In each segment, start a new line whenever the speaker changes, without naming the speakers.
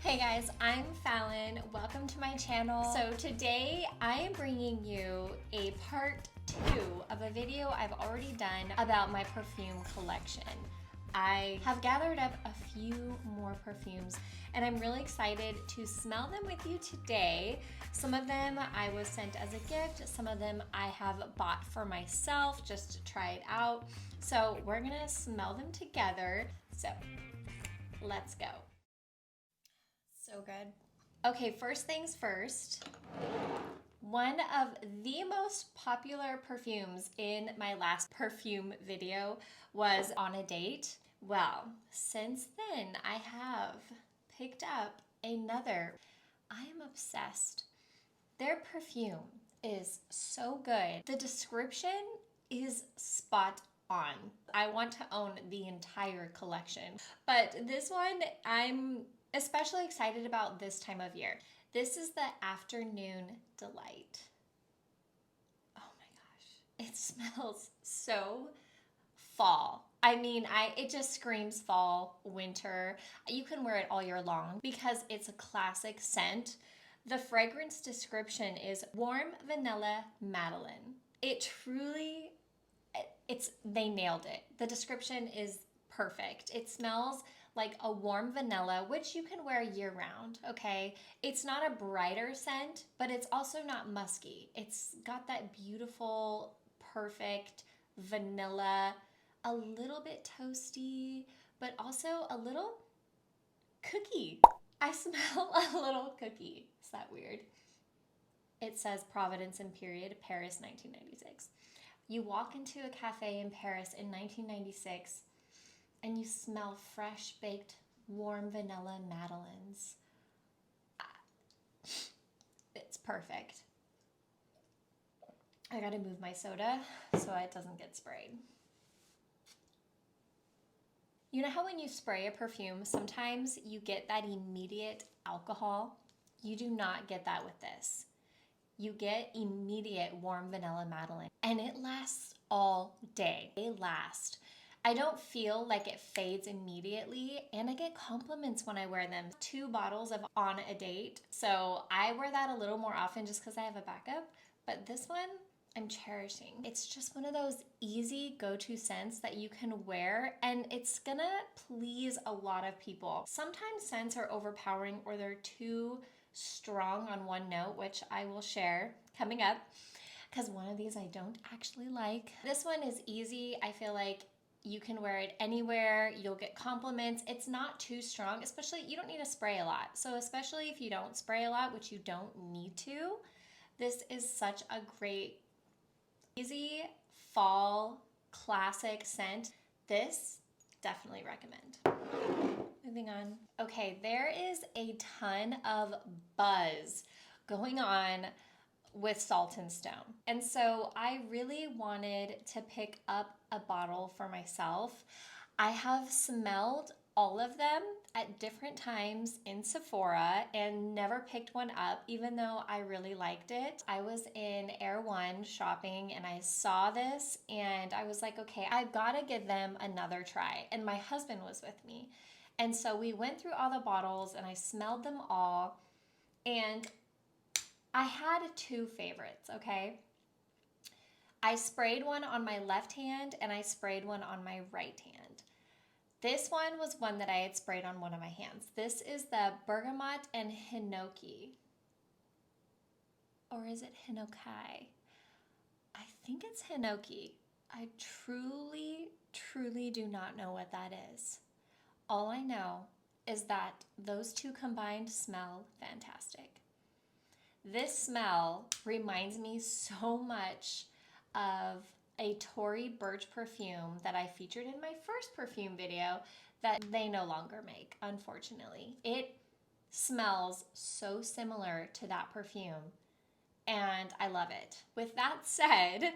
Hey guys, I'm Fallon. Welcome to my channel. So today I am bringing you a part 2 of a video I've already done about my perfume collection. I have gathered up a few more perfumes and I'm really excited to smell them with you today. Some of them I was sent as a gift, some of them I have bought for myself just to try it out. So we're gonna smell them together. So let's go. So good. Okay, first things first. One of the most popular perfumes in my last perfume video was On a Date. Well, since then I have picked up another. I am obsessed. Their perfume is so good. The description is spot on. I want to own the entire collection, but this one I'm especially excited about this time of year. This is the Afternoon Delight. Oh my gosh, it smells so fall. I mean, it just screams fall, winter. You can wear it all year long because it's a classic scent. The fragrance description is warm vanilla Madeleine. It truly, they nailed it. The description is perfect. It smells like a warm vanilla, which you can wear year round, okay? It's not a brighter scent, but it's also not musky. It's got that beautiful, perfect vanilla, a little bit toasty, but also a little cookie. I smell a little cookie. Is that weird? It says Providence and period, Paris, 1996. You walk into a cafe in Paris in 1996 and you smell fresh baked warm vanilla Madeleines. It's perfect. I gotta move my soda so it doesn't get sprayed. You know how when you spray a perfume, sometimes you get that immediate alcohol? You do not get that with this. You get immediate warm vanilla Madeleine and it lasts all day. They last. I don't feel like it fades immediately and I get compliments when I wear them. 2 bottles of On a Date, so I wear that a little more often just because I have a backup, but this one I'm cherishing. It's just one of those easy go-to scents that you can wear and it's gonna please a lot of people. Sometimes scents are overpowering or they're too strong on one note, which I will share coming up because one of these I don't actually like. This one is easy. I feel like you can wear it anywhere, you'll get compliments. It's not too strong, especially you don't need to spray a lot. So especially if you don't spray a lot, which you don't need to, this is such a great, easy fall classic scent. This, definitely recommend. Moving on. Okay, there is a ton of buzz going on with Salt and Stone. And so I really wanted to pick up a bottle for myself. I have smelled all of them at different times in Sephora and never picked one up, even though I really liked it. I was in Air One shopping and I saw this and I was like, okay, I've got to give them another try. And my husband was with me. And so we went through all the bottles and I smelled them all and I had 2 favorites, okay? I sprayed one on my left hand and I sprayed one on my right hand. This one was one that I had sprayed on one of my hands. This is the Bergamot and Hinoki. Or is it Hinoki? I think it's Hinoki. I truly do not know what that is. All I know is that those 2 combined smell fantastic. This smell reminds me so much of a Tory Burch perfume that I featured in my first perfume video that they no longer make, unfortunately. It smells so similar to that perfume and I love it. With that said,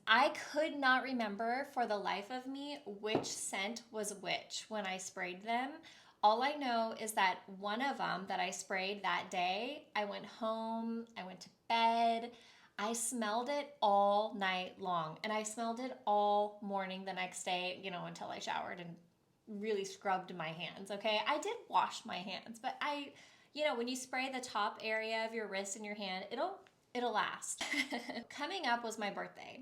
I could not remember for the life of me which scent was which when I sprayed them. All I know is that one of them that I sprayed that day, I went home, I went to bed, I smelled it all night long and I smelled it all morning the next day, until I showered and really scrubbed my hands, okay? I did wash my hands, but you know, when you spray the top area of your wrist and your hand, it'll last. Coming up was my birthday.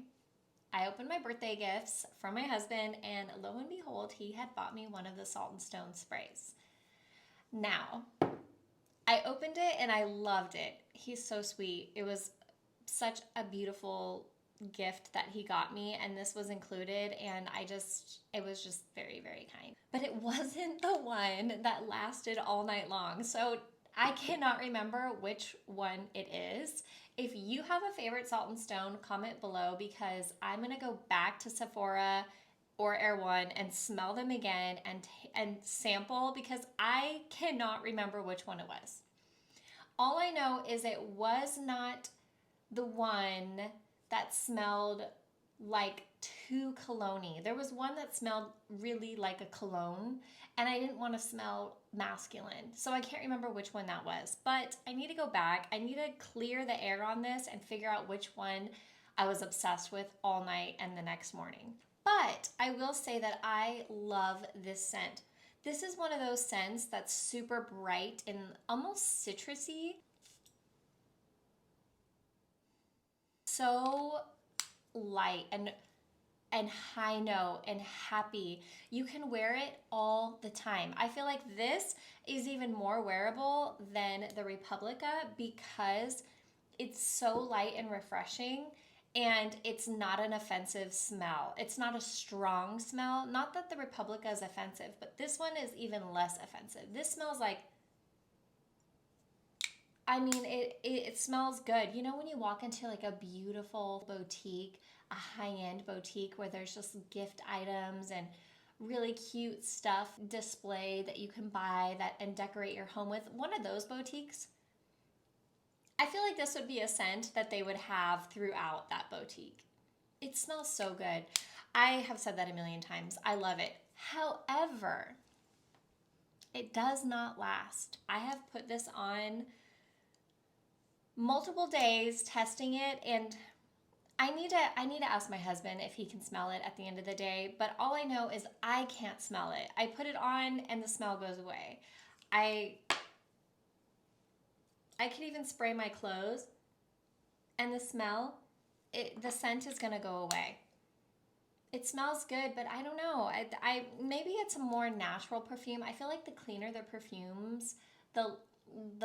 I opened my birthday gifts from my husband, and lo and behold, he had bought me one of the Salt and Stone sprays. Now, I opened it and I loved it. He's so sweet. It was such a beautiful gift that he got me, and this was included, and it was just very, very kind. But it wasn't the one that lasted all night long. So I cannot remember which one it is. If you have a favorite Salt and Stone, comment below, because I'm gonna go back to Sephora or Erewhon and smell them again and sample, because I cannot remember which one it was. All I know is it was not the one that smelled like too cologne-y. There was one that smelled really like a cologne, and I didn't want to smell masculine. So I can't remember which one that was, but I need to go back. I need to clear the air on this and figure out which one I was obsessed with all night and the next morning. But I will say that I love this scent. This is one of those scents that's super bright and almost citrusy. So light and high note and happy. You can wear it all the time. I feel like this is even more wearable than the Replica because it's so light and refreshing, and it's not an offensive smell. It's not a strong smell. Not that the Replica is offensive, but this one is even less offensive. This smells like, I mean, it smells good. You know when you walk into like a beautiful boutique, a high-end boutique where there's just gift items and really cute stuff displayed that you can buy and decorate your home with? One of those boutiques. I feel like this would be a scent that they would have throughout that boutique. It smells so good. I have said that a million times. I love it. However, it does not last. I have put this on multiple days testing it, and I need to ask my husband if he can smell it at the end of the day, but all I know is I can't smell it. I put it on and the smell goes away. I could even spray my clothes and the the scent is gonna go away. It smells good, but I don't know. Maybe it's a more natural perfume. I feel like the cleaner the perfumes, the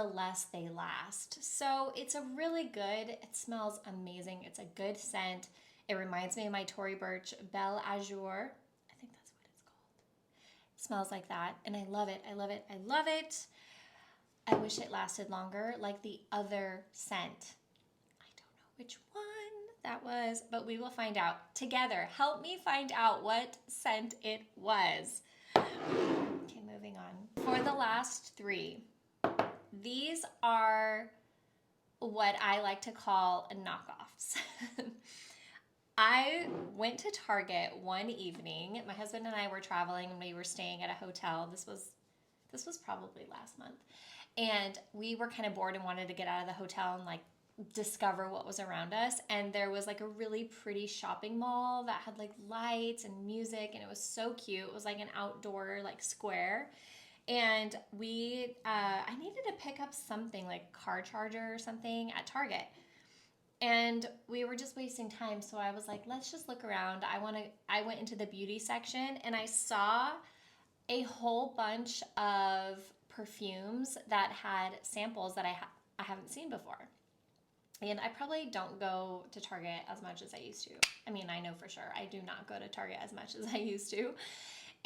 less they last. So it's a really good, it smells amazing. It's a good scent. It reminds me of my Tory Burch Belle Azure. I think that's what it's called. It smells like that, and I love it. I love it. I love it. I wish it lasted longer like the other scent. I don't know which one that was, but we will find out together. Help me find out what scent it was. Okay, moving on. For the last three, these are what I like to call knockoffs. I went to Target one evening. My husband and I were traveling and we were staying at a hotel. This was probably last month. And we were kind of bored and wanted to get out of the hotel and like discover what was around us. And there was like a really pretty shopping mall that had like lights and music, and it was so cute. It was like an outdoor like square. And I needed to pick up something like car charger or something at Target. And we were just wasting time. So I was like, let's just look around. I went into the beauty section and I saw a whole bunch of perfumes that had samples that I haven't seen before. And I probably don't go to Target as much as I used to. I mean, I know for sure I do not go to Target as much as I used to.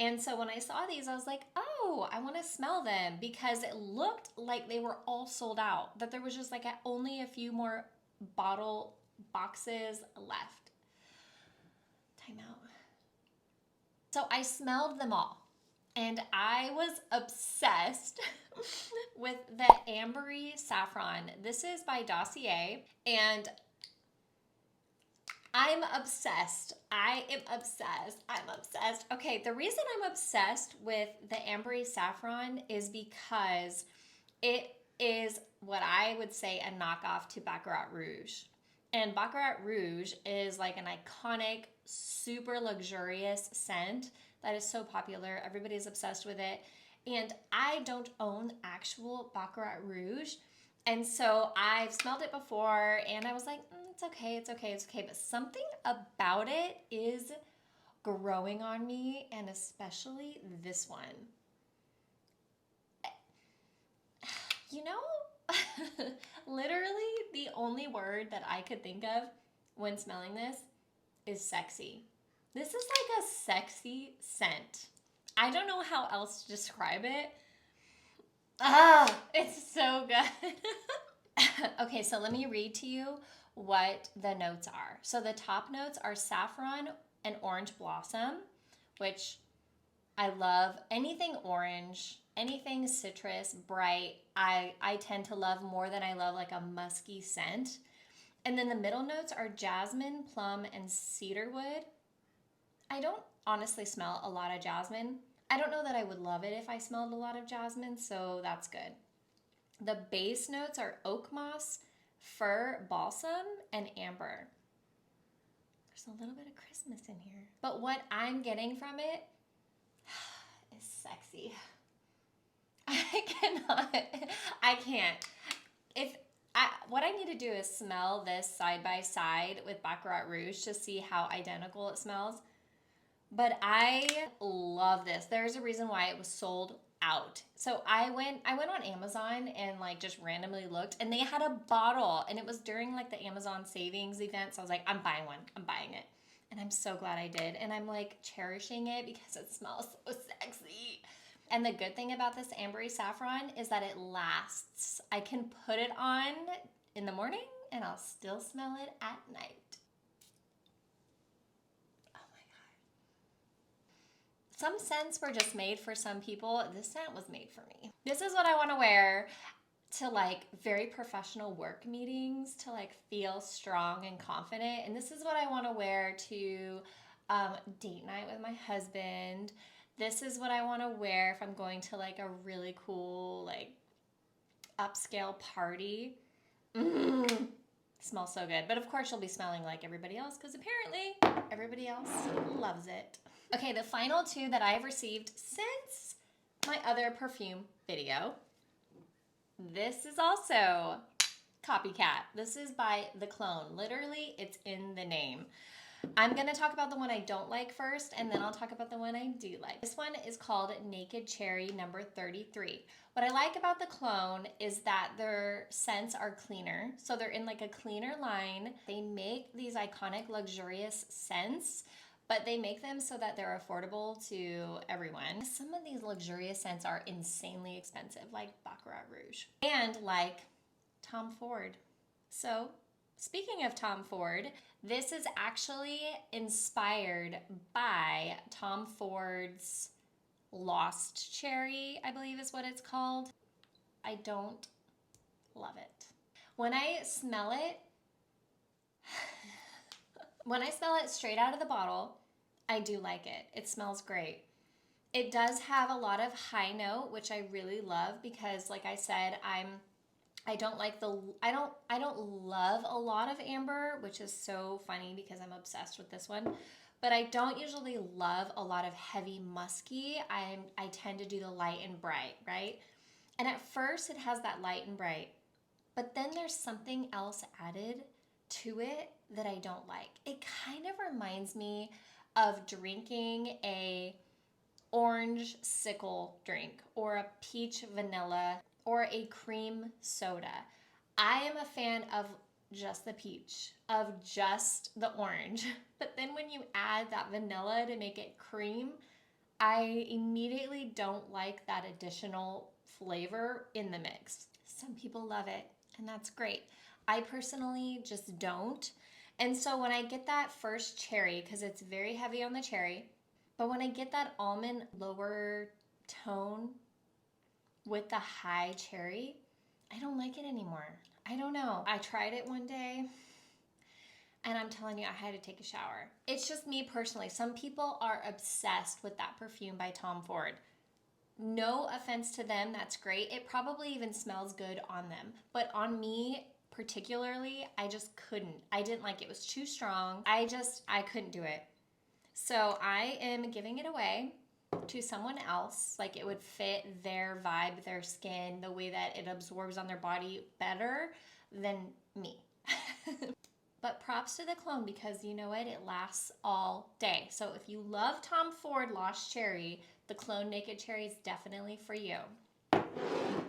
And so when I saw these, I was like, oh, I want to smell them, because it looked like they were all sold out, that there was just like only a few more bottle boxes left. Time out. So I smelled them all. And I was obsessed with the Ambery Saffron. This is by Dossier, and I'm obsessed. I am obsessed. I'm obsessed. Okay, the reason I'm obsessed with the Ambery Saffron is because it is what I would say a knockoff to Baccarat Rouge. And Baccarat Rouge is like an iconic, super luxurious scent that is so popular. Everybody's obsessed with it. And I don't own actual Baccarat Rouge. And so I've smelled it before and I was like, it's okay, it's okay, it's okay. But something about it is growing on me, and especially this one. You know, literally the only word that I could think of when smelling this is sexy. This is like a sexy scent. I don't know how else to describe it. It's so good. Okay, so let me read to you what the notes are. So the top notes are saffron and orange blossom, which I love. Anything orange, anything citrus, bright, I tend to love more than I love like a musky scent. And then the middle notes are jasmine, plum, and cedarwood. I don't honestly smell a lot of jasmine. I don't know that I would love it if I smelled a lot of jasmine, so that's good. The base notes are oak moss, fir, balsam, and amber. There's a little bit of Christmas in here. But what I'm getting from it is sexy. I can't. What I need to do is smell this side by side with Baccarat Rouge to see how identical it smells. But I love this. There's a reason why it was sold out. So I went on Amazon and like just randomly looked, and they had a bottle, and it was during like the Amazon savings event. So I was like, I'm buying one. I'm buying it. And I'm so glad I did. And I'm like cherishing it because it smells so sexy. And the good thing about this Ambery Saffron is that it lasts. I can put it on in the morning and I'll still smell it at night. Oh my God. Some scents were just made for some people. This scent was made for me. This is what I want to wear to like very professional work meetings, to like feel strong and confident. And this is what I want to wear to date night with my husband. This is what I want to wear if I'm going to like a really cool like upscale party. Smells so good. But of course you'll be smelling like everybody else because apparently everybody else loves it. Okay, the final two that I've received since my other perfume video. This is also copycat. This is by The Clone. Literally, it's in the name. I'm going to talk about the one I don't like first, and then I'll talk about the one I do like. This one is called Naked Cherry number 33. What I like about The Clone is that their scents are cleaner. So they're in like a cleaner line. They make these iconic, luxurious scents, but they make them so that they're affordable to everyone. Some of these luxurious scents are insanely expensive, like Baccarat Rouge and like Tom Ford. So speaking of Tom Ford, this is actually inspired by Tom Ford's Lost Cherry, I believe is what it's called. I don't love it. When I smell it, straight out of the bottle, I do like it. It smells great. It does have a lot of high note, which I really love because like I said, I don't love a lot of amber, which is so funny because I'm obsessed with this one. But I don't usually love a lot of heavy musky. I tend to do the light and bright, right? And at first it has that light and bright, but then there's something else added to it that I don't like. It kind of reminds me of drinking a orange sickle drink or a peach vanilla or a cream soda. I am a fan of just the peach, of just the orange. But then when you add that vanilla to make it cream, I immediately don't like that additional flavor in the mix. Some people love it, and that's great. I personally just don't. And so when I get that first cherry, because it's very heavy on the cherry, but when I get that almond lower tone with the high cherry, I don't like it anymore. I don't know. I tried it one day and I'm telling you, I had to take a shower. It's just me personally. Some people are obsessed with that perfume by Tom Ford. No offense to them, that's great. It probably even smells good on them. But on me particularly, I just couldn't. I didn't like it. It was too strong. I couldn't do it. So I am giving it away to someone else. Like, it would fit their vibe, their skin, the way that it absorbs on their body better than me. But props to the cologne, because you know what? It lasts all day. So if you love Tom Ford Lost Cherry, the cologne Naked Cherry is definitely for you.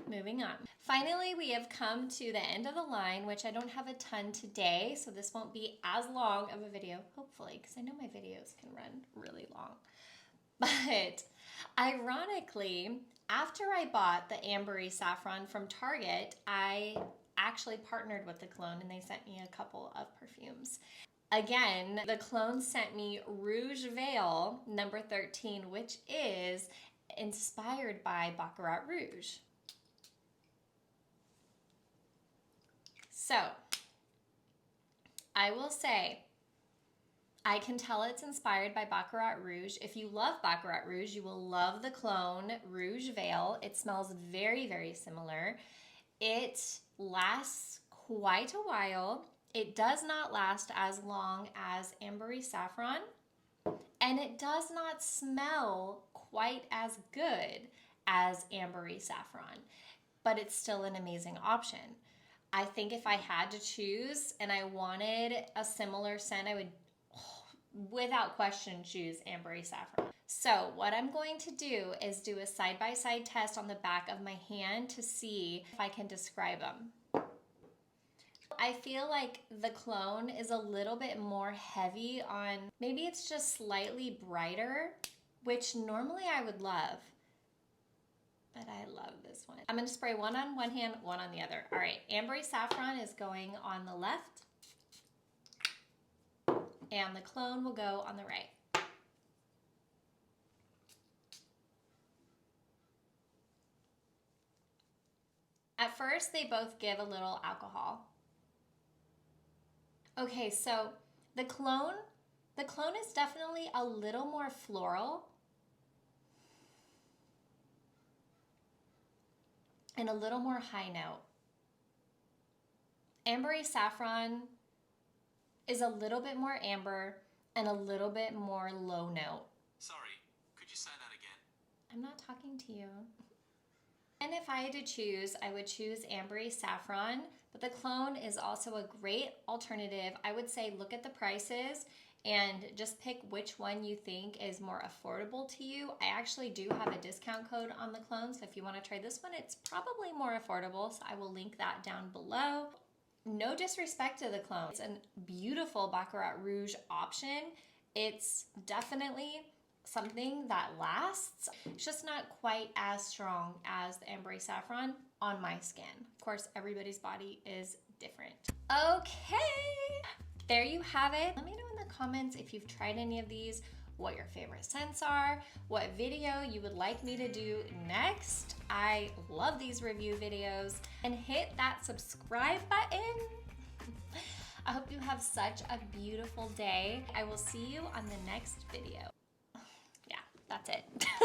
Moving on. Finally, we have come to the end of the line, which I don't have a ton today, so this won't be as long of a video, hopefully, because I know my videos can run really long. But ironically, after I bought the Ambery Saffron from Target, I actually partnered with the cologne and they sent me a couple of perfumes. Again, the cologne sent me Rouge Veil number 13, which is inspired by Baccarat Rouge. So, I will say, I can tell it's inspired by Baccarat Rouge. If you love Baccarat Rouge, you will love the cologne Rouge Veil. It smells very, very similar. It lasts quite a while. It does not last as long as Ambery Saffron, and it does not smell quite as good as Ambery Saffron, but it's still an amazing option. I think if I had to choose and I wanted a similar scent, I would without question choose Ambery Saffron. So what I'm going to do is do a side-by-side test on the back of my hand to see if I can describe them. I feel like the cologne is a little bit more heavy on, maybe it's just slightly brighter, which normally I would love, but I love this one. I'm gonna spray one on one hand, one on the other. All right, Ambery Saffron is going on the left, and the cologne will go on the right. At first, they both give a little alcohol. Okay, so the cologne is definitely a little more floral and a little more high note. Ambery Saffron is a little bit more amber and a little bit more low note.
Sorry, could you say that again?
I'm not talking to you. And if I had to choose, I would choose Ambery Saffron, but the cologne is also a great alternative. I would say look at the prices and just pick which one you think is more affordable to you. I actually do have a discount code on the cologne, so if you want to try this one, it's probably more affordable, so I will link that down below. No disrespect to the cologne. It's a beautiful Baccarat Rouge option. It's definitely something that lasts. It's just not quite as strong as the Ambery Saffron on my skin. Of course, everybody's body is different. Okay, there you have it. Let me know in the comments if you've tried any of these, what your favorite scents are, what video you would like me to do next. I love these review videos, and hit that subscribe button. I hope you have such a beautiful day. I will see you on the next video. Yeah, that's it.